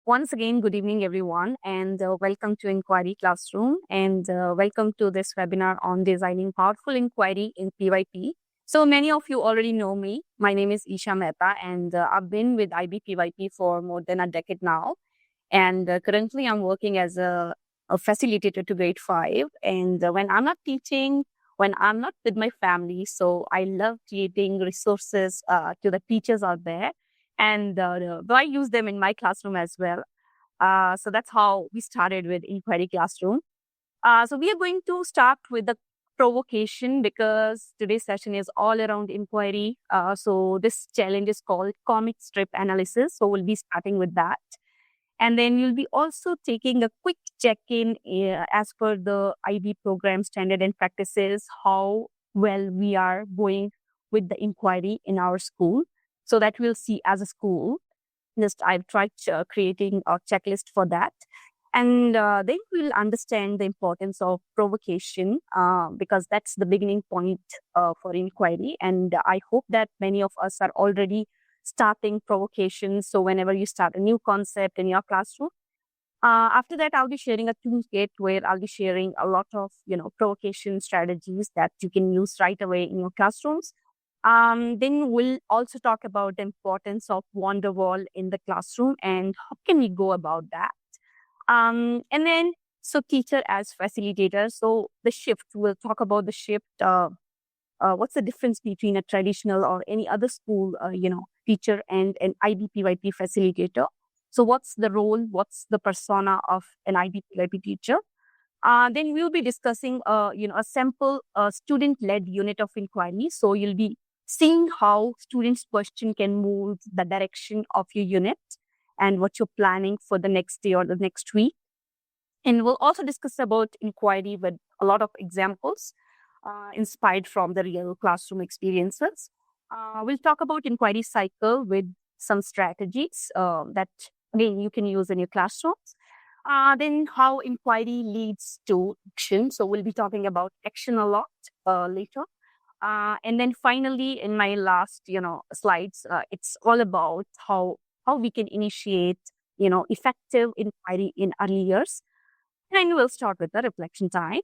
Once again, good evening, everyone, and welcome to Inquiry Classroom, and welcome to this webinar on designing powerful inquiry in PYP. So many of you already know me. My name is Isha Mehta, and I've been with IB PYP for more than a decade now. And currently, I'm working as a facilitator to grade 5. And when I'm not teaching, when I'm not with my family, so I love creating resources to the teachers out there, and I use them in my classroom as well. So that's how we started with Inquiry Classroom. So we are going to start with the provocation because today's session is all around inquiry. So this challenge is called comic strip analysis. So we'll be starting with that. And then you'll be also taking a quick check-in as per the IB program standard and practices, how well we are going with the inquiry in our school. So that we'll see as a school. Just I've tried creating a checklist for that. And then we'll understand the importance of provocation because that's the beginning point for inquiry. And I hope that many of us are already starting provocation. So whenever you start a new concept in your classroom, after that, I'll be sharing a toolkit where I'll be sharing a lot of, provocation strategies that you can use right away in your classrooms. Then we'll also talk about the importance of wonder wall in the classroom and how can we go about that. And then, so teacher as facilitator. So the shift, we'll talk about the shift. What's the difference between a traditional or any other school, teacher and an IBPYP facilitator? So what's the role? What's the persona of an IBPYP teacher? Then we'll be discussing, a sample student-led unit of inquiry. So you'll be seeing how students' question can move the direction of your unit and what you're planning for the next day or the next week. And we'll also discuss about inquiry with a lot of examples inspired from the real classroom experiences. We'll talk about inquiry cycle with some strategies that, again, you can use in your classrooms. Then how inquiry leads to action. So we'll be talking about action a lot later. And then finally, in my last, slides, it's all about how we can initiate, effective inquiry in early years. And we'll start with the reflection time.